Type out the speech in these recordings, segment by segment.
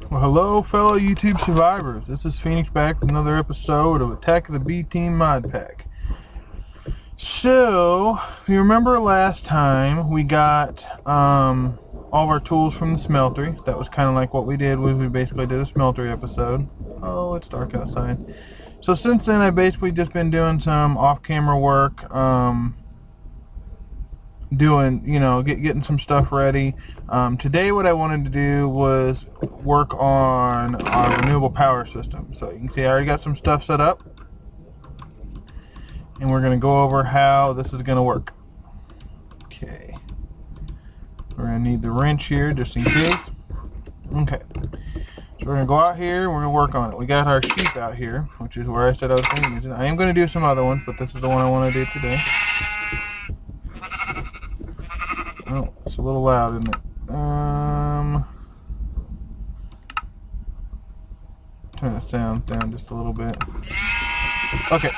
Well, hello, fellow YouTube survivors. This is Phoenix back with another episode of Attack of the B Team Mod Pack. So, if you remember last time, we got all of our tools from the smeltery. That was kind of like what we did. We basically did a smeltery episode. Oh, it's dark outside. So since then, I've basically just been doing some off-camera work. Getting some stuff ready. Today what I wanted to do was work on our renewable power system. So you can see I already got some stuff set up, and we're going to go over how this is going to work. Okay, we're going to need the wrench here just in case. Okay, so we're going to go out here and we're going to work on it. We got our sheep out here, which is where I said I was going to use it. I am going to do some other ones, but this is the one I want to do today. Oh, it's a little loud, isn't it? Turn the sound down just a little bit. Okay.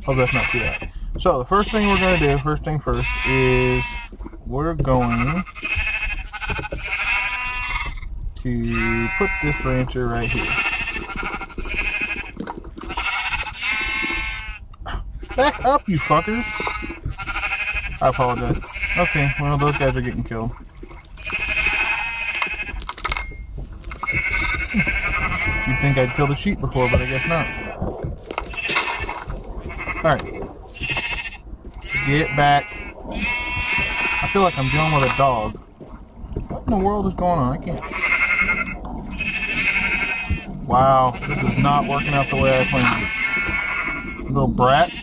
Hope that's not too loud. So, the first thing we're going to do, first thing first, is we're going to put this rancher right here. Back up, you fuckers! I apologize. Okay, well, those guys are getting killed. You'd think I'd killed a sheep before, but I guess not. Alright. Get back. I feel like I'm dealing with a dog. What in the world is going on? I can't. Wow, this is not working out the way I planned. Little brats.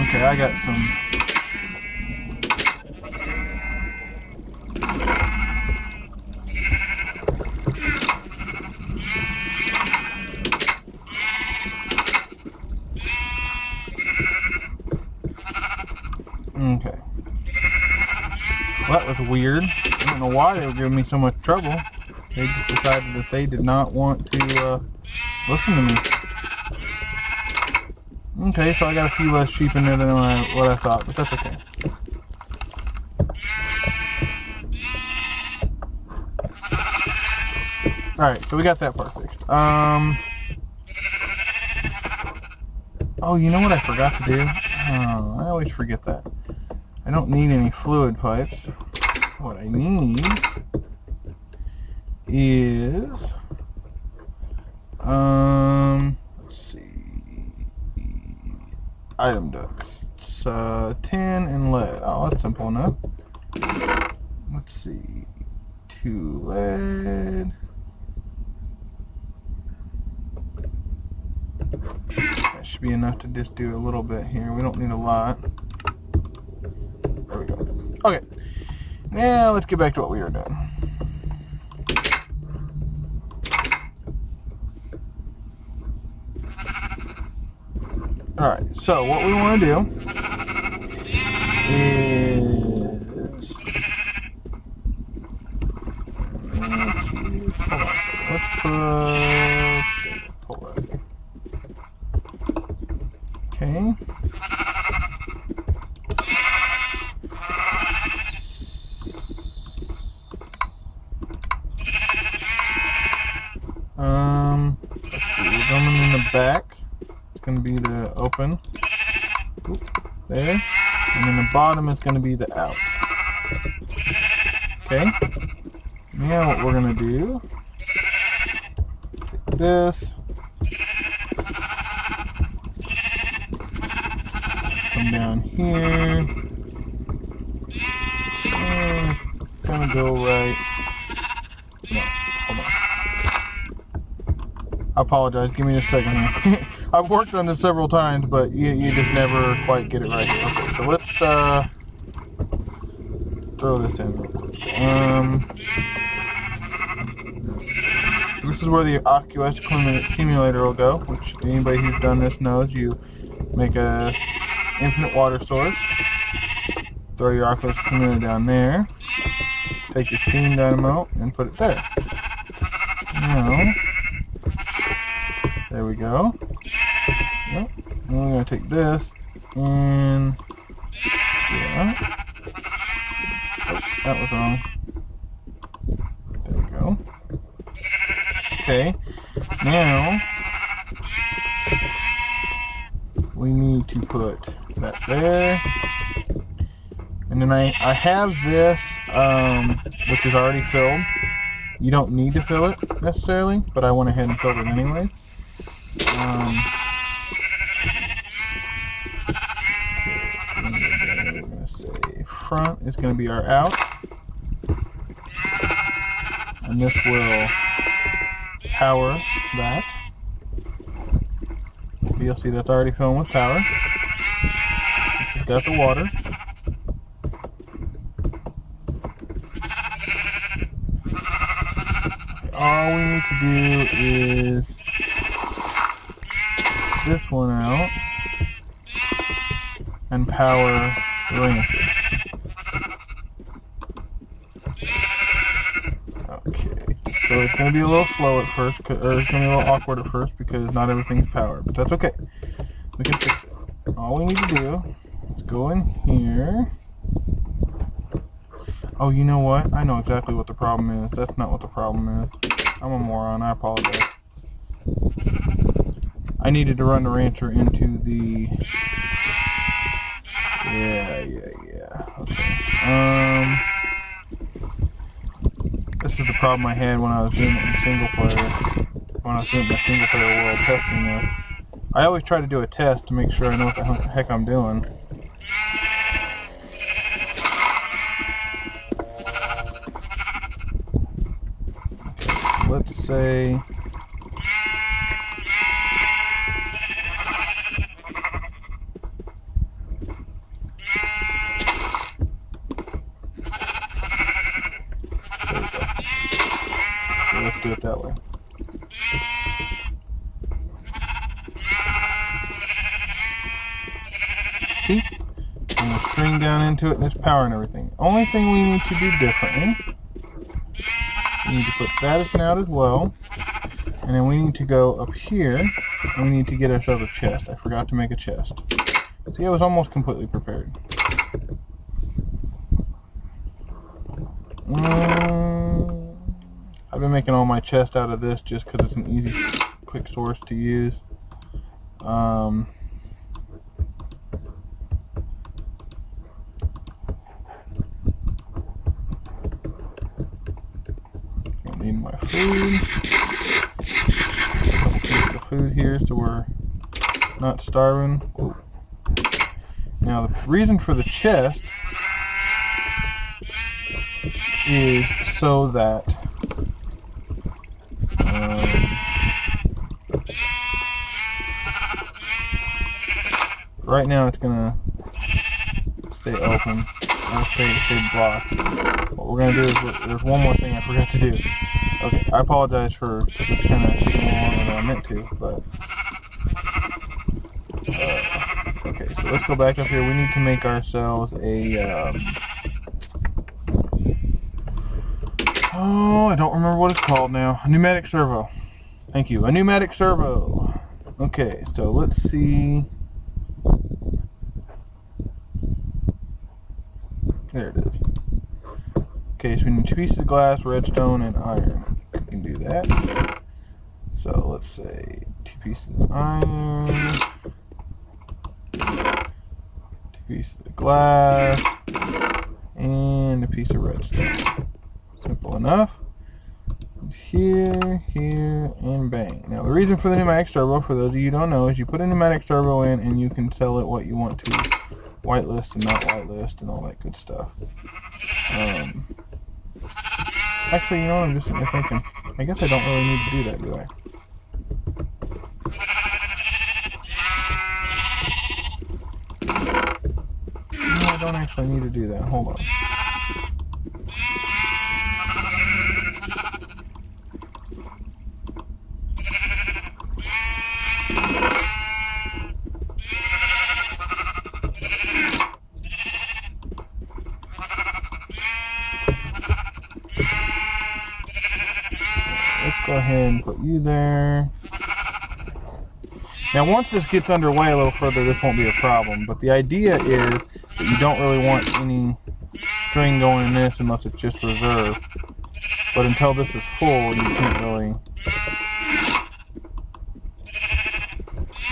Okay, I got some. Okay. Well, that was weird. I don't know why they were giving me so much trouble. They just decided that they did not want to listen to me. Okay, so I got a few less sheep in there than what I thought, but that's okay. Alright, so we got that part fixed. Oh, you know what I forgot to do? Oh, I always forget that. I don't need any fluid pipes. What I need is, let's see, item ducts. It's tin and lead. Oh, that's simple enough. Let's see, 2 lead. That should be enough to just do a little bit here. We don't need a lot. There we go. Okay. Now let's get back to what we were doing. Alright, so what we want to do is... Let's put... Hold on. Okay. Let's see, we're going in the back. It's going to be the open. Oop, there. And then the bottom is going to be the out. Okay. Now what we're going to do, take this. Come down here. And it's going to go right. No, hold on. I apologize. Give me a second here. I've worked on this several times, but you just never quite get it right. Okay, so let's throw this in real quick. This is where the aqueous accumulator will go, which anybody who's done this knows. You make a infinite water source, throw your aqueous accumulator down there, take your steam dynamo and put it there. Now, there we go. Yep. And we're going to take this and yeah. Oh, that was wrong. There Okay, now we need to put that there. And then I have this, which is already filled. You don't need to fill it necessarily, but I went ahead and filled it anyway. Okay, we're going to say front is going to be our out. And this will power that. You'll see that's already filling with power. This has got the water. All we need to do is this one out and power the rancher. Okay, so it's going to be a little slow at first, or it's going to be a little awkward at first because not everything's powered, but that's okay. We can fix it. All we need to do is go in here. Oh, you know what? I know exactly what the problem is. That's not what the problem is. I'm a moron. I apologize. I needed to run the rancher into the... Yeah. Okay. This is the problem I had when I was doing it in single player. When I was doing my single player world testing this. I always try to do a test to make sure I know what the heck I'm doing. Let's say there we go. So let's do it that way. See? And the string down into it and it's power and everything. Only thing we need to do differently, we need to put that as an out as well, and then we need to go up here and we need to get ourselves a chest. I forgot to make a chest. See, I was almost completely prepared. I've been making all my chests out of this just because it's an easy, quick source to use. Need my food. A couple pieces of food here so we're not starving. Ooh. Now the reason for the chest is so that right now it's gonna stay open. Stay blocked. What we're gonna do is there's one more thing I forgot to do. Okay, I apologize for this kind of taking longer than I meant to, but okay. So let's go back up here. We need to make ourselves a oh, I don't remember what it's called now. A pneumatic servo. Thank you. A pneumatic servo. Okay, so let's see. There it is. Okay, so we need 2 pieces of glass, redstone, and iron. We can do that. So let's say 2 pieces of iron, 2 pieces of glass, and a piece of redstone. Simple enough. It's here, here, and bang. Now the reason for the pneumatic servo, for those of you who don't know, is you put a pneumatic servo in and you can tell it what you want to whitelist and not whitelist and all that good stuff. Actually, you know what, I'm just sitting there thinking, I guess I don't really need to do that, do I? No, I don't actually need to do that. Hold on. Let's go ahead and put you there. Now once this gets underway a little further, this won't be a problem, but the idea is that you don't really want any string going in this unless it's just reserved. But until this is full, you can't really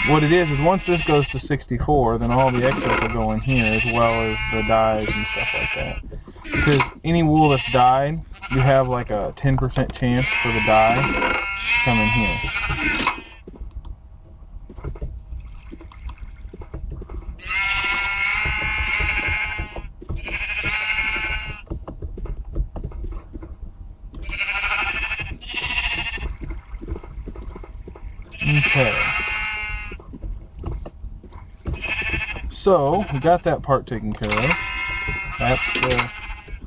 what it is once this goes to 64, then all the excess will go in here, as well as the dyes and stuff like that. Because any wool that's dyed, you have like a 10% chance for the dye to come in here. Okay. So, we got that part taken care of. That's the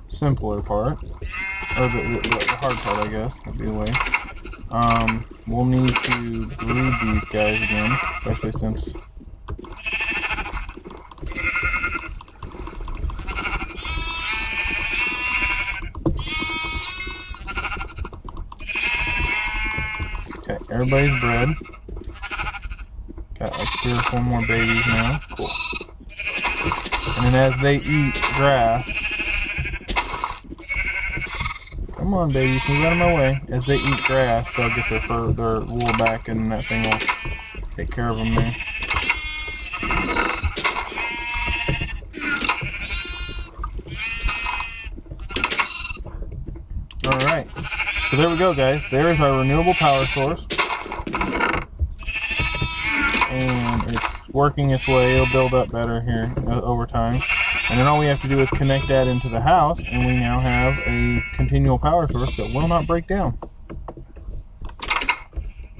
simpler part. Or the hard part, I guess, would be the way. We'll need to glue these guys again, especially since... Okay, everybody's bred. Got like 3 or 4 more babies now. Cool. And then as they eat grass... Come on, babies, move out of my way. As they eat grass, they'll get their fur, their wool back, and that thing will take care of them there. Alright, so there we go, guys. There is our renewable power source. And it's working its way. It'll build up better here over time. And then all we have to do is connect that into the house, and we now have a continual power source that will not break down.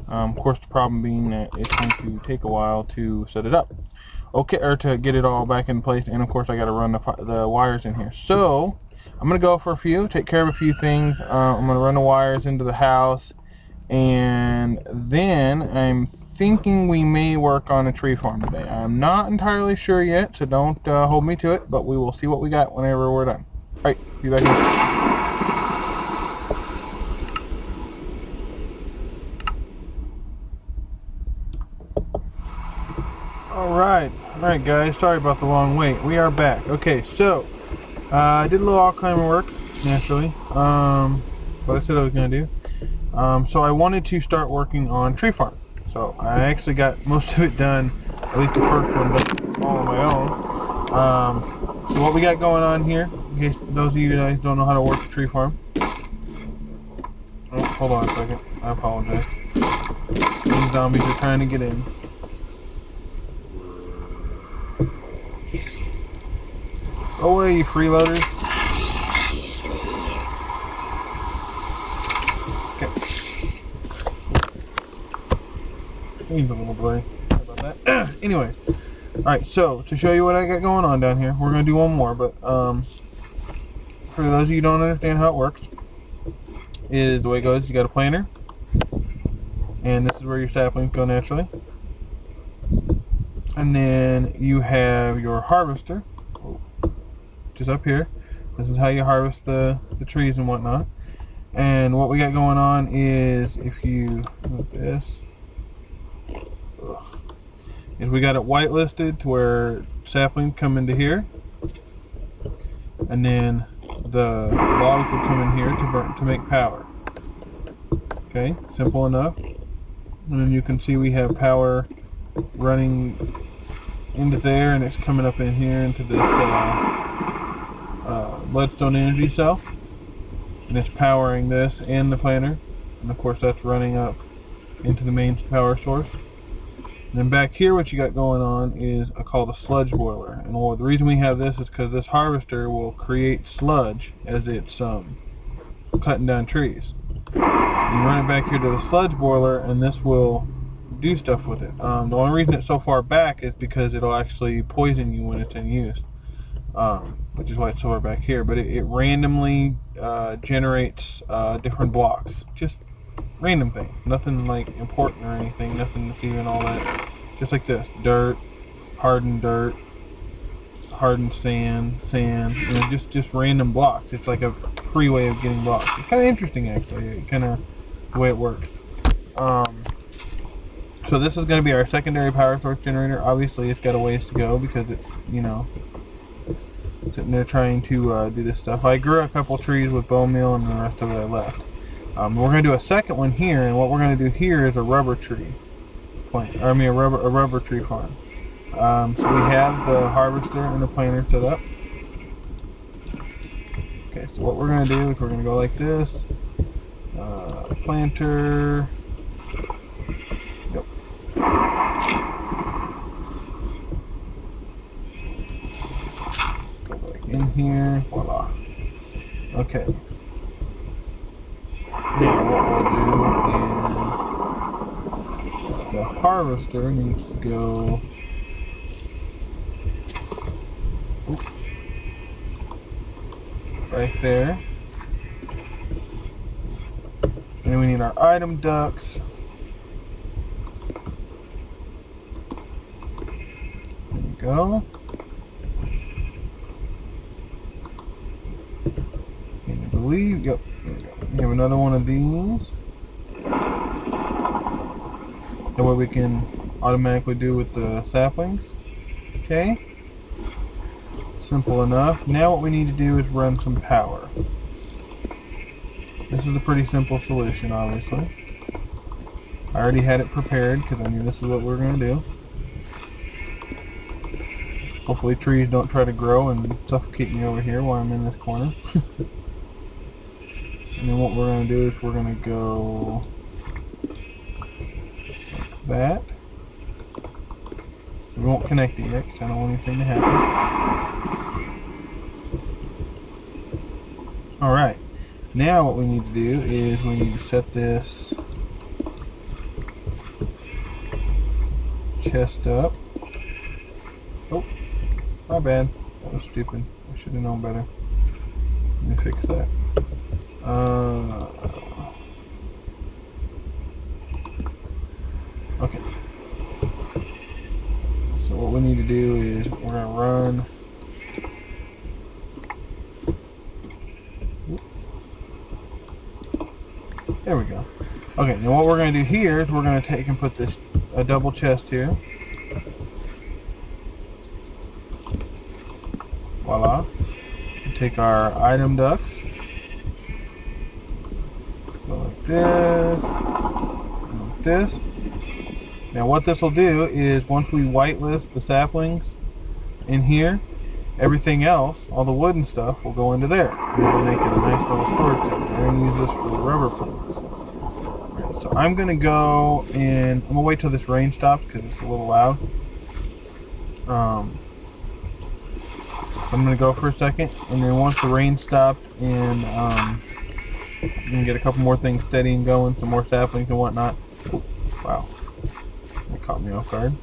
Of course, the problem being that it's going to take a while to set it up. Okay, or to get it all back in place, and of course I got to run the wires in here. So, I'm going to go for a few, take care of a few things. I'm going to run the wires into the house, and then I'm thinking we may work on a tree farm today. I'm not entirely sure yet, so don't hold me to it, but we will see what we got whenever we're done. Alright, be back in. Alright guys, sorry about the long wait. We are back. Okay, so I did a little Alzheimer work, naturally. What I said I was going to do. So I wanted to start working on tree farm. So I actually got most of it done, at least the first one, done all on my own. So what we got going on here, in case those of you guys don't know how to work a tree farm. Oh, hold on a second. I apologize. These zombies are trying to get in. Go away, you freeloaders. Seems a little blurry. Sorry about that. Anyway, alright, so to show you what I got going on down here, we're going to do one more, but for those of you who don't understand how it works, is the way it goes, you got a planter, and this is where your saplings go naturally, and then you have your harvester, which is up here. This is how you harvest the trees and whatnot. And what we got going on is, if you move this, is we got it whitelisted to where saplings come into here, and then the logs will come in here to burn, to make power. Okay, simple enough. And then you can see we have power running into there, and it's coming up in here into this leadstone energy cell, and it's powering this and the planter, and of course that's running up into the main power source. And then back here what you got going on is called a sludge boiler. And the reason we have this is because this harvester will create sludge as it's cutting down trees. You run it back here to the sludge boiler, and this will do stuff with it. The only reason it's so far back is because it'll actually poison you when it's in use, which is why it's so far back here. But it randomly generates different blocks. Just random thing, nothing like important or anything, nothing to even all that. Just like this, dirt, hardened sand, you know, just random blocks. It's like a free way of getting blocks. It's kind of interesting actually, kind of the way it works. So this is going to be our secondary power source generator. Obviously it's got a ways to go because it's, you know, sitting there trying to do this stuff. I grew a couple trees with bone meal, and the rest of it I left. We're going to do a second one here, and what we're going to do here is a rubber tree. plant, or I mean a rubber tree farm. So we have the harvester and the planter set up. Okay, so what we're going to do is we're going to go like this. Planter. Yep. Go back in here. Voila. Okay. Now what we'll do is the harvester needs to go right there. And then we need our item ducts. There you go. And I believe, yep, there we go. We have another one of these. That way we can automatically do with the saplings. Okay. Simple enough. Now what we need to do is run some power. This is a pretty simple solution, obviously. I already had it prepared because I knew this is what we were going to do. Hopefully trees don't try to grow and suffocate me over here while I'm in this corner. And then what we're going to do is we're going to go like that. We won't connect it yet because I don't want anything to happen. Alright, now what we need to do is we need to set this chest up. Oh, my bad. That was stupid. I should have known better. Let me fix that. Okay. So what we need to do is we're going to run. There we go. Okay, now what we're going to do here is we're going to take and put this a double chest here. Voila. Take our item ducts. Go like this. And like this. Now what this will do is once we whitelist the saplings in here, everything else, all the wood and stuff, will go into there. And it'll make it a nice little storage center. We're going to use this for the rubber plants. Right, so I'm going to go and I'm going to wait till this rain stops because it's a little loud. I'm going to go for a second, and then once the rain stopped and get a couple more things steady and going, some more saplings and whatnot. Oh, wow. That caught me off guard.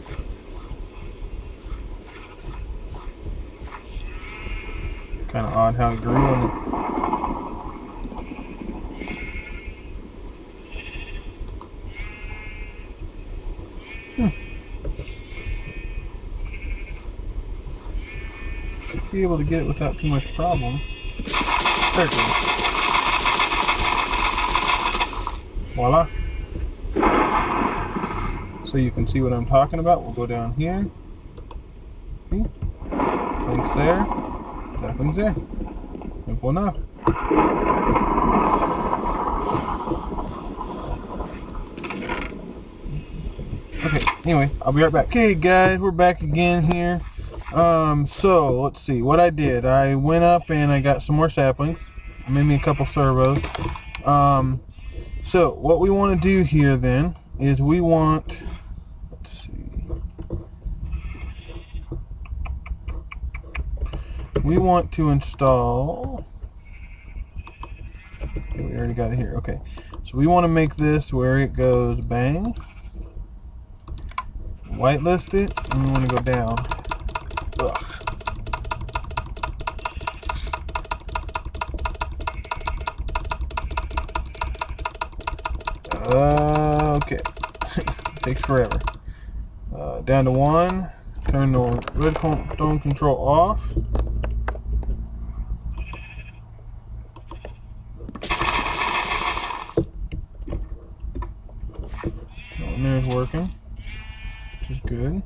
Kind of odd how it grew on it. Should be able to get it without too much problem. There it goes. Voila. So you can see what I'm talking about. We'll go down here. See? Links there. Saplings there. Simple enough. Okay, anyway, I'll be right back. Okay guys, we're back again here. So let's see what I did. I went up and I got some more saplings. I made me a couple servos. So what we want to do here then is we want, let's see, we want to install, okay, we already got it here. Okay, so we want to make this where it goes bang, whitelist it, and we want to go down. Ugh. Okay. Takes forever. Down to 1. Turn the redstone control off. That there's working, which is good.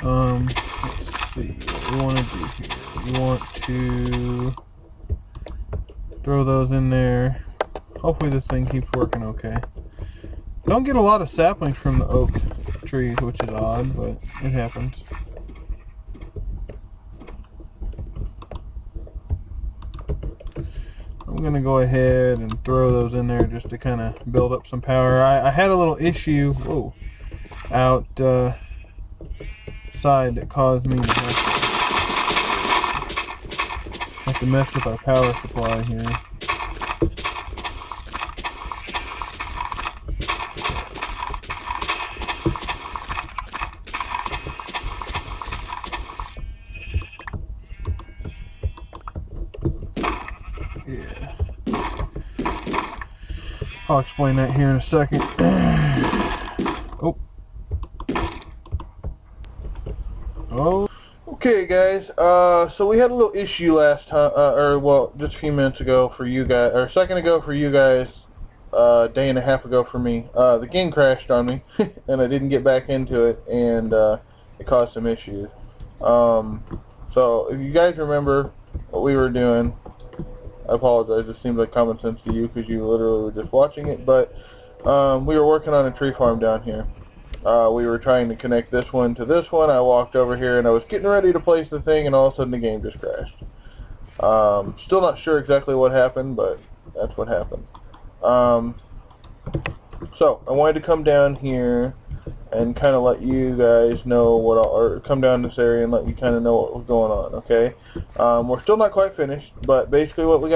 Let's see what we want to do here. We want to throw those in there. Hopefully this thing keeps working okay. Don't get a lot of saplings from the oak trees, which is odd, but it happens. I'm going to go ahead and throw those in there just to kind of build up some power. I had a little issue outside that caused me to have to mess with our power supply here. Yeah. I'll explain that here in a second. Oh. Okay, guys. So we had a little issue last time, just a few minutes ago for you guys, or a second ago for you guys, a day and a half ago for me. The game crashed on me, and I didn't get back into it, and it caused some issues. So if you guys remember what we were doing, I apologize. It seems like common sense to you because you literally were just watching it, but we were working on a tree farm down here. We were trying to connect this one to this one. I walked over here and I was getting ready to place the thing, and all of a sudden the game just crashed. Still not sure exactly what happened, but that's what happened. So I wanted to come down here and kind of let you guys know or come down this area and let you kind of know what was going on. Okay, we're still not quite finished, but basically what we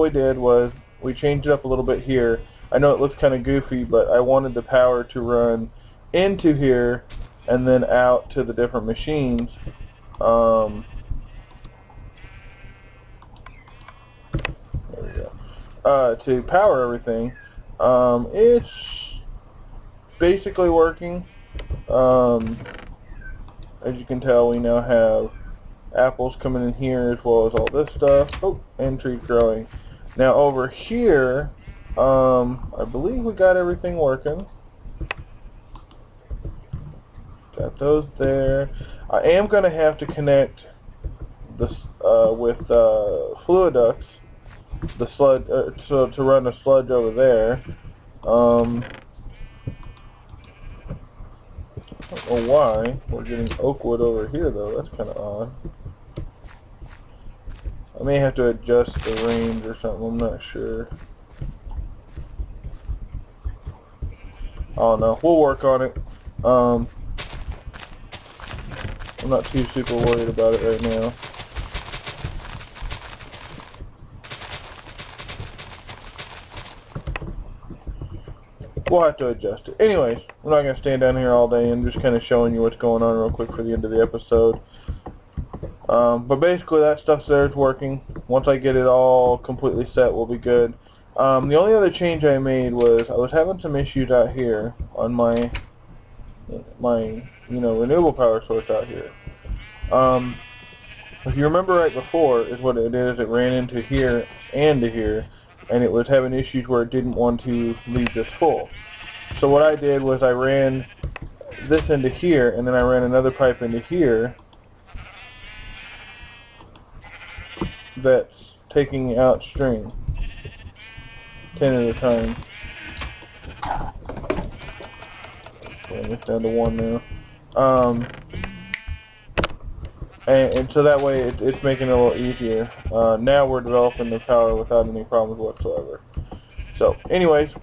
did was we changed it up a little bit here. I know it looks kind of goofy, but I wanted the power to run into here and then out to the different machines. There we go. To power everything. It's basically working. As you can tell, we now have apples coming in here as well as all this stuff. Oh, and trees growing. Now over here, I believe we got everything working. Got those there. I am going to have to connect this with fluid ducts, the sludge, to run a sludge over there. I don't know why we're getting oak wood over here though. That's kind of odd. I may have to adjust the range or something. I'm not sure. I don't know. We'll work on it. I'm not too super worried about it right now. We'll have to adjust it. Anyways, I'm not going to stand down here all day and just kind of showing you what's going on real quick for the end of the episode. But basically that stuff's there, it's working. Once I get it all completely set, we'll be good. The only other change I made was I was having some issues out here on my renewable power source out here. If you remember right before, is what it is, it ran into here and to here, and it was having issues where it didn't want to leave this full. So what I did was I ran this into here, and then I ran another pipe into here that's taking out string 10 at a time. Bring it down to 1 now. And so that way it's making it a little easier. Now we're developing the power without any problems whatsoever. So anyways,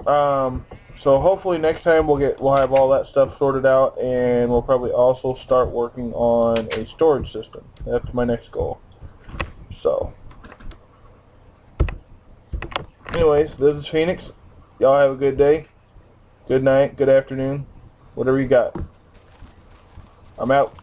so hopefully next time we'll have all that stuff sorted out, and we'll probably also start working on a storage system. That's my next goal. So anyways, this is Phoenix. Y'all have a good day, good night, good afternoon, whatever you got. I'm out.